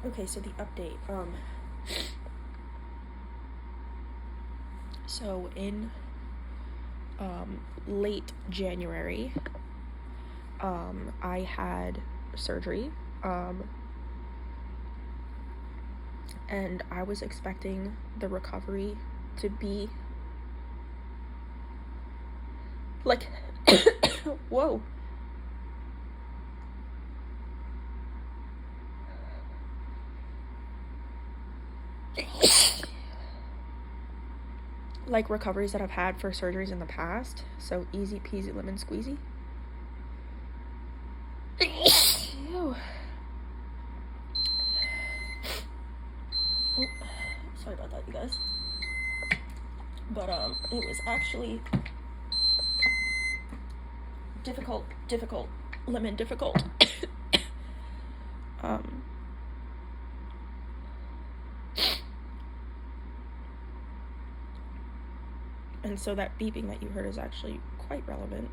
Okay, so the update. So in late January, I had surgery, and I was expecting the recovery to be like, whoa. Like recoveries that I've had for surgeries in the past. So easy peasy lemon squeezy. Ew. Oh, sorry about that, you guys. But it was actually difficult, lemon difficult. And so that beeping that you heard is actually quite relevant.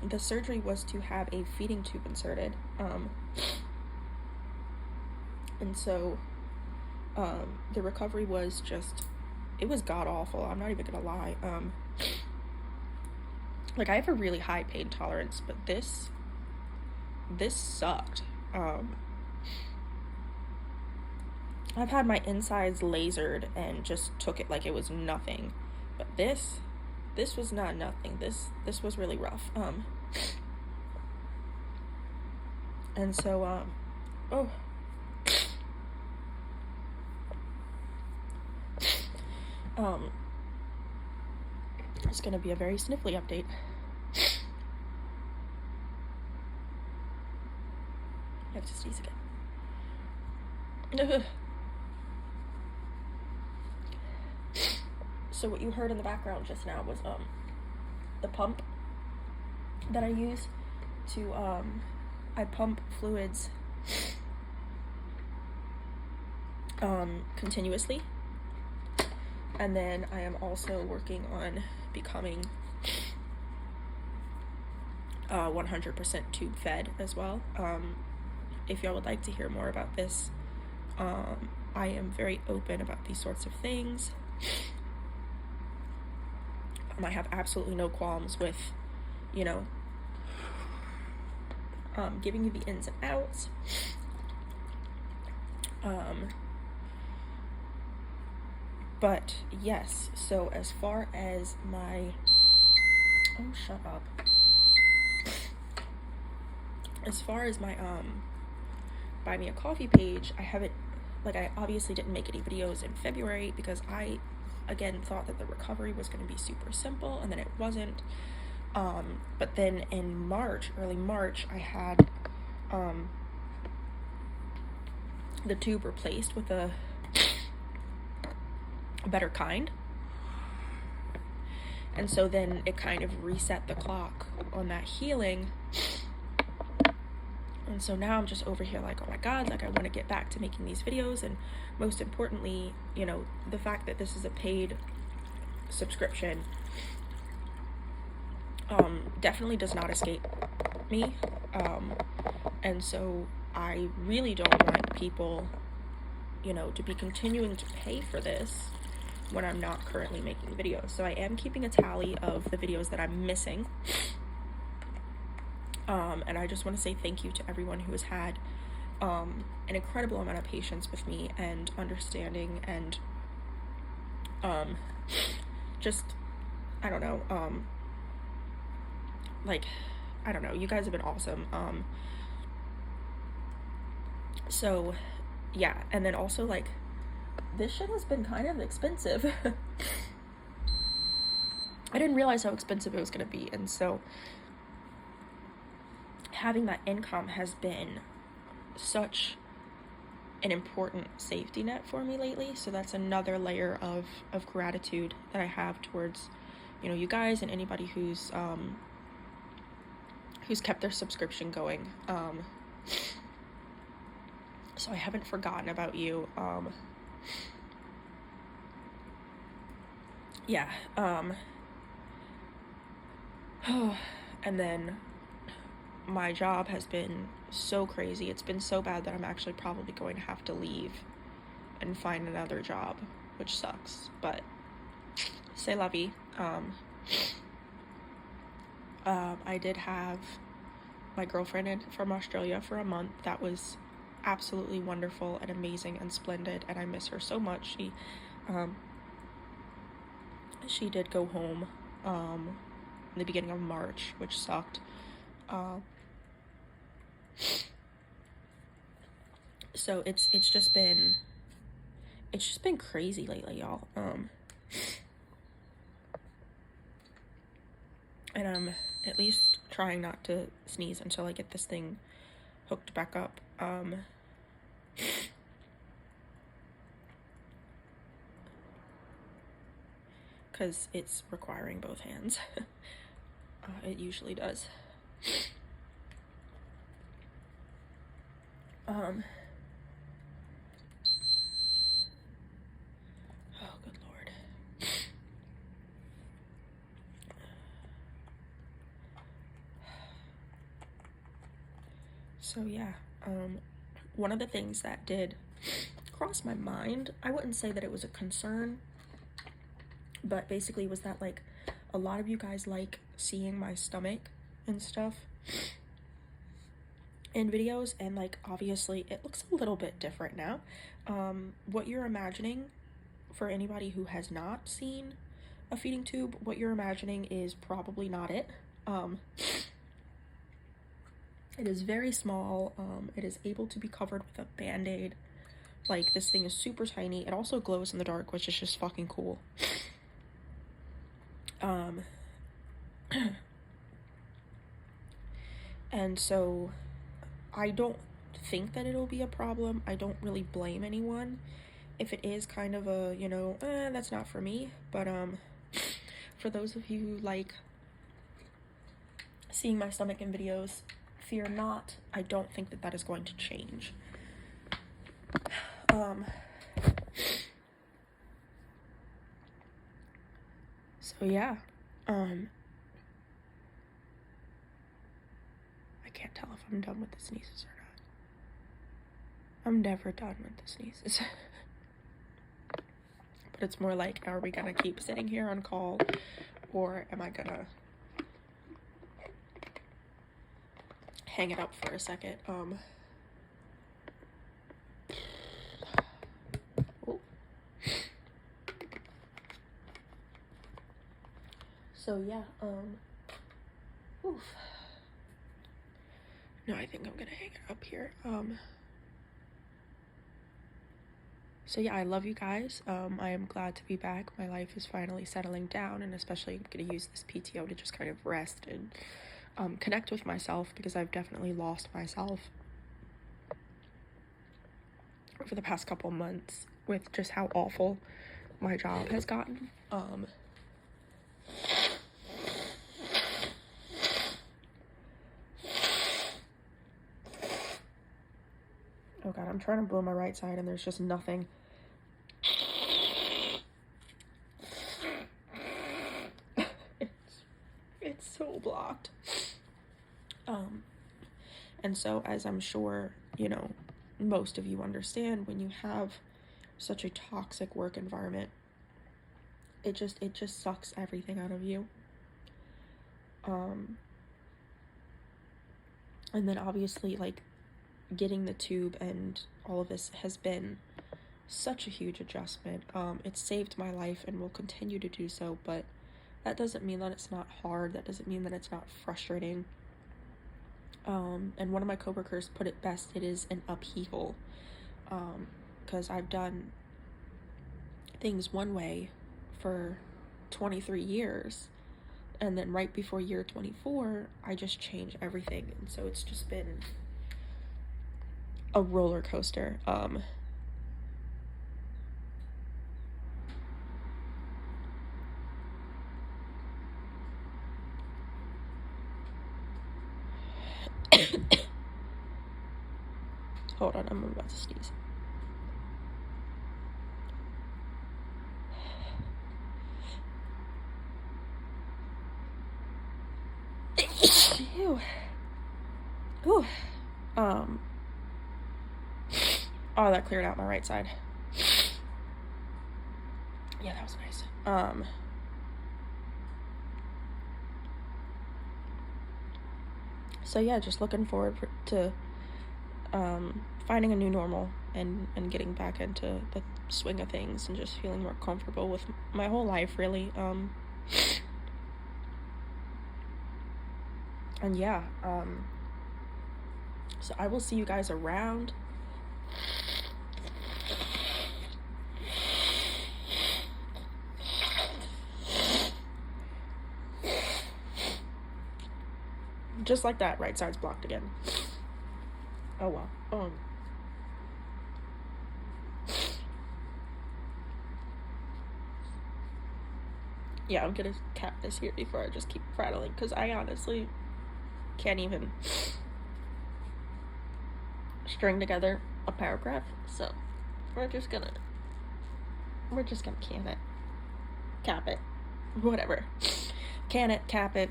The surgery was to have a feeding tube inserted. And so the recovery was just, it was god awful. I'm not even gonna lie. Like, I have a really high pain tolerance, but this sucked. I've had my insides lasered and just took it like it was nothing, but this was not nothing. This was really rough. And so it's gonna be a very sniffly update. I have to sneeze again. So what you heard in the background just now was the pump that I use to I pump fluids continuously, and then I am also working on becoming 100% tube fed as well. If y'all would like to hear more about this, I am very open about these sorts of things. I have absolutely no qualms with, giving you the ins and outs. But yes, so as far as my, oh, shut up. As far as my Buy Me a Coffee page, I haven't, like, I obviously didn't make any videos in February because I, again, thought that the recovery was going to be super simple, and then it wasn't. But then in March, early March, I had the tube replaced with a better kind. And so then it kind of reset the clock on that healing. And so now I'm just over here like, oh my God, like I want to get back to making these videos. And most importantly, the fact that this is a paid subscription definitely does not escape me. And so I really don't want people, to be continuing to pay for this when I'm not currently making videos. So I am keeping a tally of the videos that I'm missing. And I just want to say thank you to everyone who has had an incredible amount of patience with me and understanding, and just, I don't know, you guys have been awesome. So yeah, and then also, like, this shit has been kind of expensive. I didn't realize how expensive it was going to be, and so having that income has been such an important safety net for me lately. So that's another layer of gratitude that I have towards, you guys and anybody who's kept their subscription going. So I haven't forgotten about you. Yeah. And then my job has been so crazy. It's been so bad that I'm actually probably going to have to leave and find another job, which sucks, but c'est la vie. I did have my girlfriend from Australia for a month. That was absolutely wonderful and amazing and splendid, and I miss her so much. She did go home in the beginning of March, which sucked. So it's just been crazy lately, y'all. And I'm at least trying not to sneeze until I get this thing hooked back up. Because it's requiring both hands. It usually does. Oh, good Lord. So yeah, one of the things that did cross my mind, I wouldn't say that it was a concern, but basically was that, like, a lot of you guys like seeing my stomach and stuff in videos, and, like, obviously it looks a little bit different now. What you're imagining, for anybody who has not seen a feeding tube, what you're imagining is probably not it. It is very small. It is able to be covered with a band-aid. Like, this thing is super tiny. It also glows in the dark, which is just fucking cool. And so I don't think that it'll be a problem. I don't really blame anyone if it is kind of a, you know, that's not for me. But for those of you who like seeing my stomach in videos, fear not. I don't think that that is going to change. So yeah, I can't tell if I'm done with the sneezes or not. I'm never done with the sneezes. But it's more like, are we gonna keep sitting here on call, or am I gonna hang it up for a second? So yeah, oof. No, I think I'm gonna hang it up here. So yeah, I love you guys. I am glad to be back. My life is finally settling down, and especially I'm gonna use this PTO to just kind of rest and connect with myself, because I've definitely lost myself over the past couple months with just how awful my job has gotten. Oh god, I'm trying to blow my right side and there's just nothing. It's so blocked. And so, as I'm sure, you know, most of you understand, when you have such a toxic work environment, it just sucks everything out of you. And then obviously, like, getting the tube and all of this has been such a huge adjustment. It's saved my life and will continue to do so, but that doesn't mean that it's not hard. That doesn't mean that it's not frustrating. And one of my coworkers put it best, it is an upheaval. Because I've done things one way for 23 years, and then right before year 24, I just changed everything. And so it's just been a roller coaster. Hold on, I'm about to sneeze. Ew. Whew. Oh, that cleared out my right side. Yeah, that was nice. So yeah, just looking forward to finding a new normal and getting back into the swing of things and just feeling more comfortable with my whole life, really. And yeah, so I will see you guys around. Just like that, right side's blocked again. Oh well. Yeah, I'm gonna cap this here before I just keep prattling, because I honestly can't even string together a paragraph. So we're just gonna can it, cap it, whatever. Can it, cap it,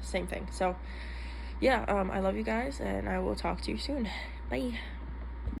same thing. So yeah, I love you guys, and I will talk to you soon. Bye.